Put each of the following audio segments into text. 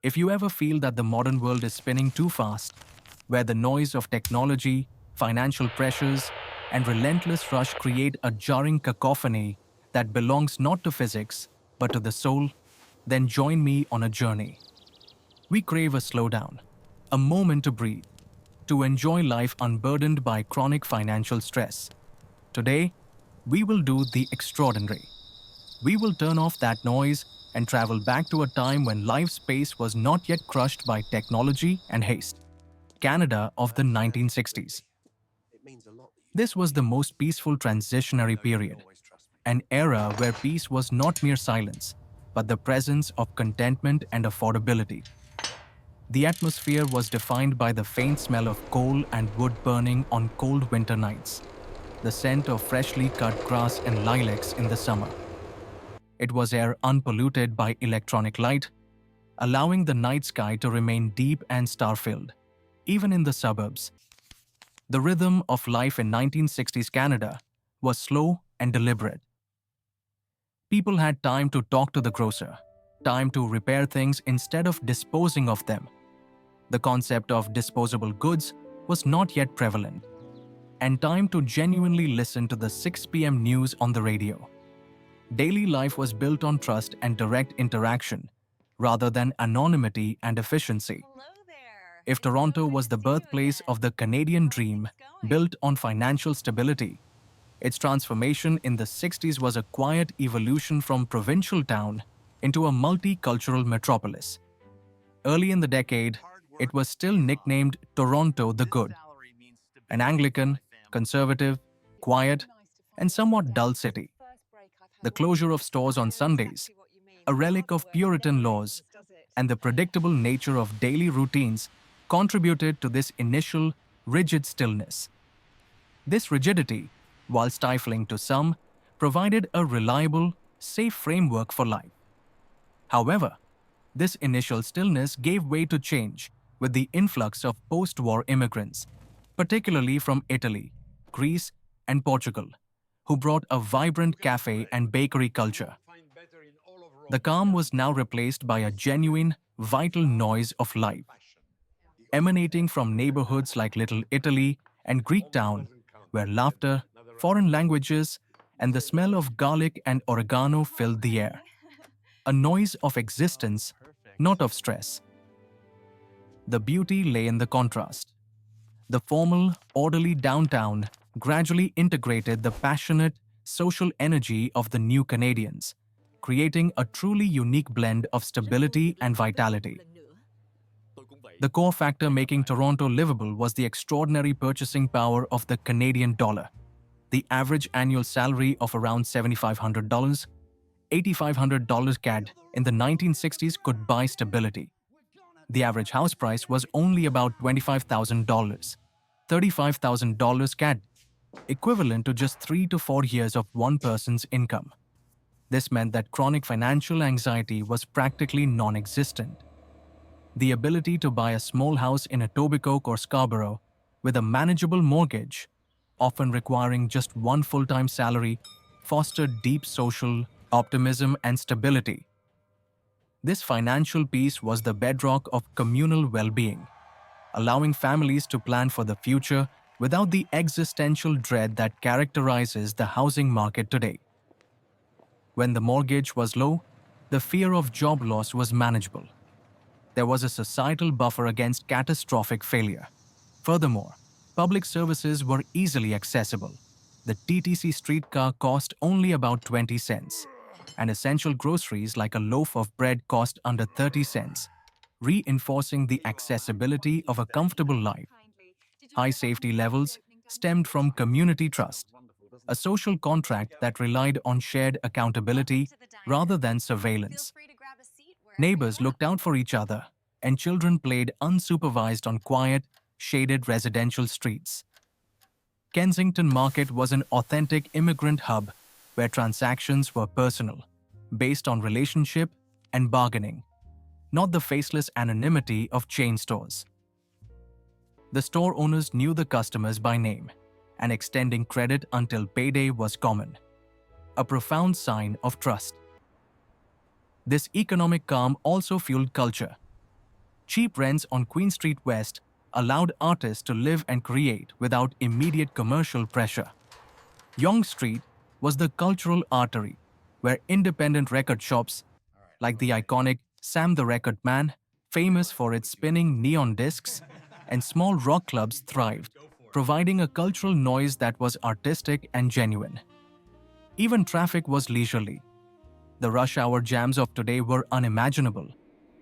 If you ever feel that the modern world is spinning too fast, where the noise of technology, financial pressures, and relentless rush create a jarring cacophony that belongs not to physics, but to the soul, then join me on a journey. We crave a slowdown, a moment to breathe, to enjoy life unburdened by chronic financial stress. Today, we will do the extraordinary. We will turn off that noise and travel back to a time when life's pace was not yet crushed by technology and haste. Canada of the 1960s. This was the most peaceful transitionary period, an era where peace was not mere silence, but the presence of contentment and affordability. The atmosphere was defined by the faint smell of coal and wood burning on cold winter nights, the scent of freshly cut grass and lilacs in the summer. It was air unpolluted by electronic light, allowing the night sky to remain deep and star-filled. Even in the suburbs, the rhythm of life in 1960s Canada was slow and deliberate. People had time to talk to the grocer, time to repair things instead of disposing of them. The concept of disposable goods was not yet prevalent, and time to genuinely listen to the 6 p.m. news on the radio. Daily life was built on trust and direct interaction, rather than anonymity and efficiency. If Toronto was the birthplace of the Canadian dream, built on financial stability, its transformation in the 60s was a quiet evolution from provincial town into a multicultural metropolis. Early in the decade, it was still nicknamed Toronto the Good, an Anglican, conservative, quiet, and somewhat dull city. The closure of stores on Sundays, a relic of Puritan laws, and the predictable nature of daily routines contributed to this initial, rigid stillness. This rigidity, while stifling to some, provided a reliable, safe framework for life. However, this initial stillness gave way to change with the influx of post-war immigrants, particularly from Italy, Greece, and Portugal, who brought a vibrant cafe and bakery culture. The calm was now replaced by a genuine, vital noise of life, emanating from neighborhoods like Little Italy and Greek Town, where laughter, foreign languages, and the smell of garlic and oregano filled the air. A noise of existence, not of stress. The beauty lay in the contrast. The formal, orderly downtown gradually integrated the passionate, social energy of the new Canadians, creating a truly unique blend of stability and vitality. The core factor making Toronto livable was the extraordinary purchasing power of the Canadian dollar. The average annual salary of around $7,500, $8,500 CAD in the 1960s could buy stability. The average house price was only about $25,000, $35,000 CAD, equivalent to just 3 to 4 years of one person's income. This meant that chronic financial anxiety was practically non-existent. The ability to buy a small house in Etobicoke or Scarborough with a manageable mortgage, often requiring just one full-time salary, fostered deep social optimism and stability. This financial peace was the bedrock of communal well-being, allowing families to plan for the future without the existential dread that characterizes the housing market today. When the mortgage was low, the fear of job loss was manageable. There was a societal buffer against catastrophic failure. Furthermore, public services were easily accessible. The TTC streetcar cost only about 20 cents, and essential groceries like a loaf of bread cost under 30 cents, reinforcing the accessibility of a comfortable life. High safety levels stemmed from community trust, a social contract that relied on shared accountability rather than surveillance. Neighbors looked out for each other, and children played unsupervised on quiet, shaded residential streets. Kensington Market was an authentic immigrant hub where transactions were personal, based on relationship and bargaining, not the faceless anonymity of chain stores. The store owners knew the customers by name, and extending credit until payday was common, a profound sign of trust. This economic calm also fueled culture. Cheap rents on Queen Street West allowed artists to live and create without immediate commercial pressure. Yonge Street was the cultural artery where independent record shops, like the iconic Sam the Record Man, famous for its spinning neon discs, and small rock clubs thrived, providing a cultural noise that was artistic and genuine. Even traffic was leisurely. The rush hour jams of today were unimaginable,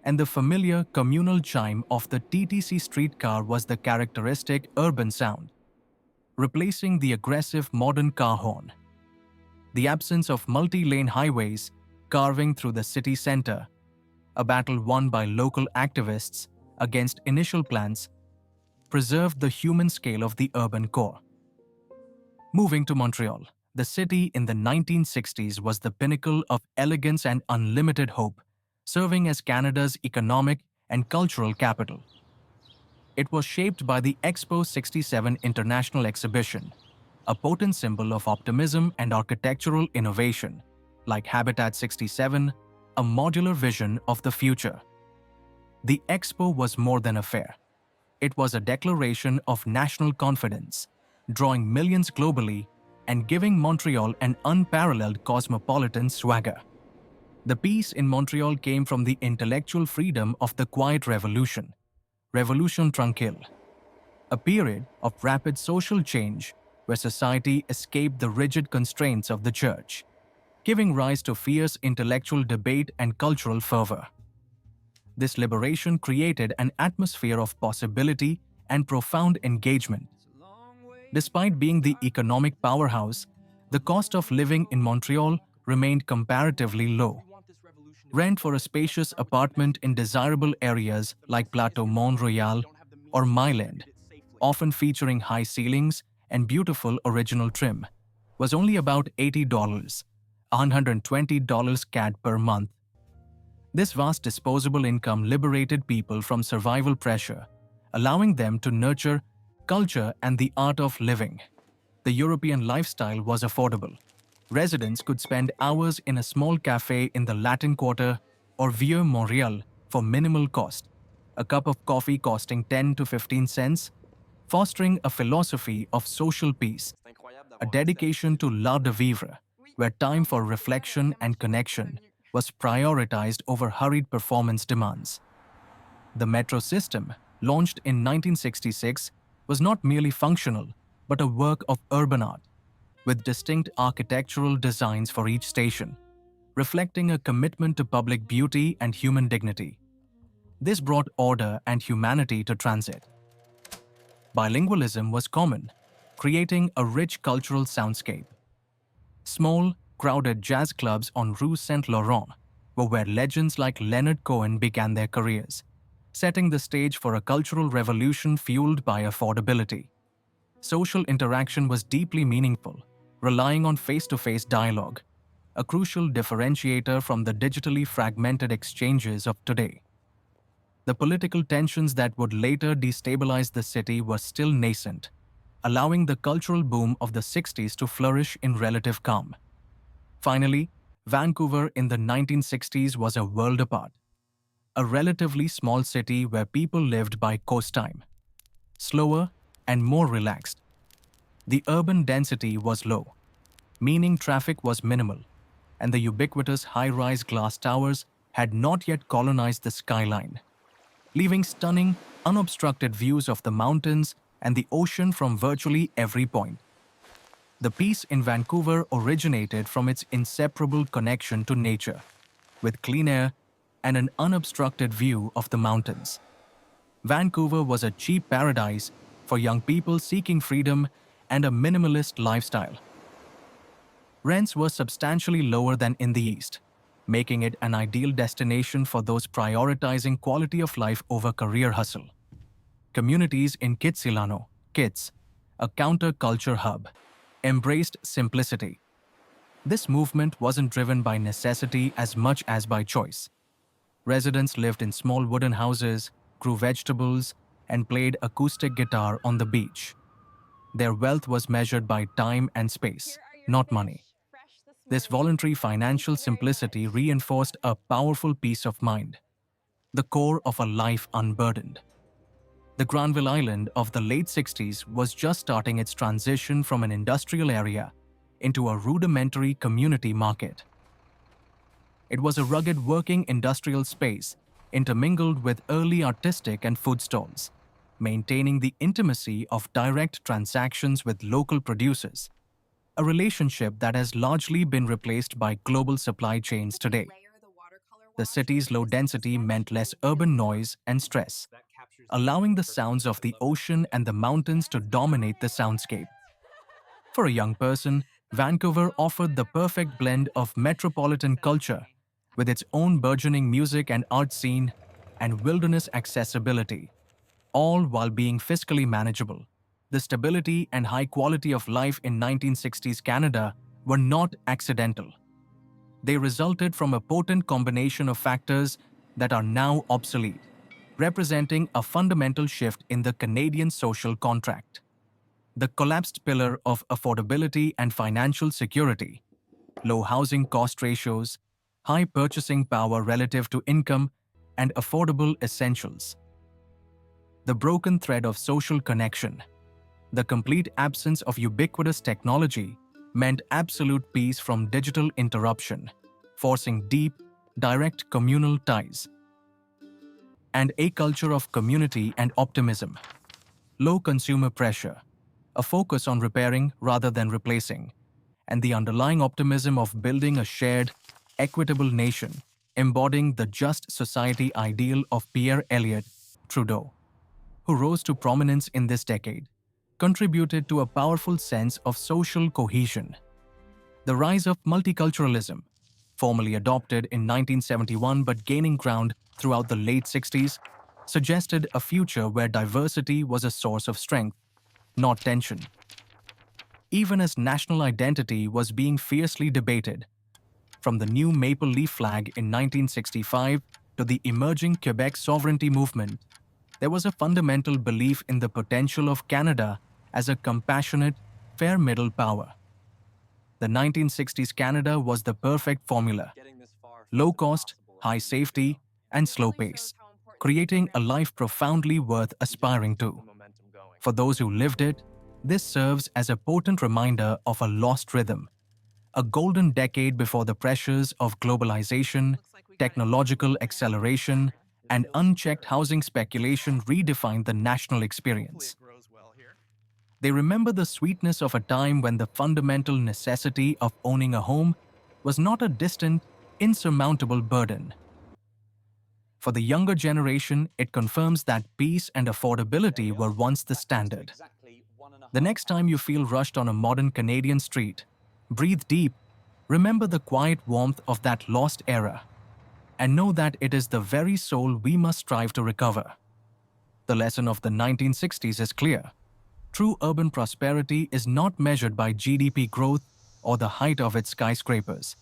and the familiar communal chime of the TTC streetcar was the characteristic urban sound, replacing the aggressive modern car horn. The absence of multi-lane highways carving through the city center, a battle won by local activists against initial plans, preserved the human scale of the urban core. Moving to Montreal, the city in the 1960s was the pinnacle of elegance and unlimited hope, serving as Canada's economic and cultural capital. It was shaped by the Expo 67 International Exhibition, a potent symbol of optimism and architectural innovation, like Habitat 67, a modular vision of the future. The Expo was more than a fair. It was a declaration of national confidence, drawing millions globally and giving Montreal an unparalleled cosmopolitan swagger. The peace in Montreal came from the intellectual freedom of the Quiet Revolution, Revolution Tranquille, a period of rapid social change where society escaped the rigid constraints of the church, giving rise to fierce intellectual debate and cultural fervor. This liberation created an atmosphere of possibility and profound engagement. Despite being the economic powerhouse, the cost of living in Montreal remained comparatively low. Rent for a spacious apartment in desirable areas like Plateau Montreal or Myland, often featuring high ceilings and beautiful original trim, was only about $80, $120 CAD per month. This vast disposable income liberated people from survival pressure, allowing them to nurture culture and the art of living. The European lifestyle was affordable. Residents could spend hours in a small cafe in the Latin Quarter or Vieux Montreal for minimal cost, a cup of coffee costing 10 to 15 cents, fostering a philosophy of social peace, a dedication to l'art de vivre, where time for reflection and connection was prioritized over hurried performance demands. The metro system, launched in 1966, was not merely functional, but a work of urban art, with distinct architectural designs for each station, reflecting a commitment to public beauty and human dignity. This brought order and humanity to transit. Bilingualism was common, creating a rich cultural soundscape. Small, crowded jazz clubs on Rue Saint-Laurent were where legends like Leonard Cohen began their careers, setting the stage for a cultural revolution fueled by affordability. Social interaction was deeply meaningful, relying on face-to-face dialogue, a crucial differentiator from the digitally fragmented exchanges of today. The political tensions that would later destabilize the city were still nascent, allowing the cultural boom of the 60s to flourish in relative calm. Finally, Vancouver in the 1960s was a world apart, a relatively small city where people lived by coast time, slower and more relaxed. The urban density was low, meaning traffic was minimal, and the ubiquitous high-rise glass towers had not yet colonized the skyline, leaving stunning, unobstructed views of the mountains and the ocean from virtually every point. The peace in Vancouver originated from its inseparable connection to nature, with clean air and an unobstructed view of the mountains. Vancouver was a cheap paradise for young people seeking freedom and a minimalist lifestyle. Rents were substantially lower than in the East, making it an ideal destination for those prioritizing quality of life over career hustle. Communities in Kitsilano, Kits, a counterculture hub, embraced simplicity. This movement wasn't driven by necessity as much as by choice. Residents lived in small wooden houses, grew vegetables, and played acoustic guitar on the beach. Their wealth was measured by time and space, not money. This voluntary financial simplicity reinforced a powerful peace of mind. the core of a life unburdened. The Granville Island of the late 60s was just starting its transition from an industrial area into a rudimentary community market. It was a rugged working industrial space intermingled with early artistic and food stalls, maintaining the intimacy of direct transactions with local producers, a relationship that has largely been replaced by global supply chains today. The city's low density meant less urban noise and stress, allowing the sounds of the ocean and the mountains to dominate the soundscape. For a young person, Vancouver offered the perfect blend of metropolitan culture with its own burgeoning music and art scene and wilderness accessibility, all while being fiscally manageable. The stability and high quality of life in 1960s Canada were not accidental. They resulted from a potent combination of factors that are now obsolete, representing a fundamental shift in the Canadian social contract. The collapsed pillar of affordability and financial security, low housing cost ratios, high purchasing power relative to income, and affordable essentials. The broken thread of social connection, the complete absence of ubiquitous technology, meant absolute peace from digital interruption, forcing deep, direct communal ties, and a culture of community and optimism. Low consumer pressure, a focus on repairing rather than replacing, and the underlying optimism of building a shared, equitable nation, embodying the just society ideal of Pierre Elliott Trudeau, who rose to prominence in this decade, contributed to a powerful sense of social cohesion. The rise of multiculturalism, formally adopted in 1971 but gaining ground throughout the late 60s, suggested a future where diversity was a source of strength, not tension. Even as national identity was being fiercely debated, from the new maple leaf flag in 1965 to the emerging Quebec sovereignty movement, there was a fundamental belief in the potential of Canada as a compassionate, fair middle power. The 1960s Canada was the perfect formula: low cost, high safety, and slow pace, creating a life profoundly worth aspiring to. For those who lived it, this serves as a potent reminder of a lost rhythm, a golden decade before the pressures of globalization, technological acceleration, and unchecked housing speculation redefined the national experience. They remember the sweetness of a time when the fundamental necessity of owning a home was not a distant, insurmountable burden. For the younger generation, it confirms that peace and affordability were once the standard. The next time you feel rushed on a modern Canadian street, breathe deep, remember the quiet warmth of that lost era, and know that it is the very soul we must strive to recover. The lesson of the 1960s is clear. True urban prosperity is not measured by GDP growth or the height of its skyscrapers,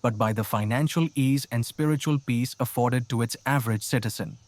but by the financial ease and spiritual peace afforded to its average citizen.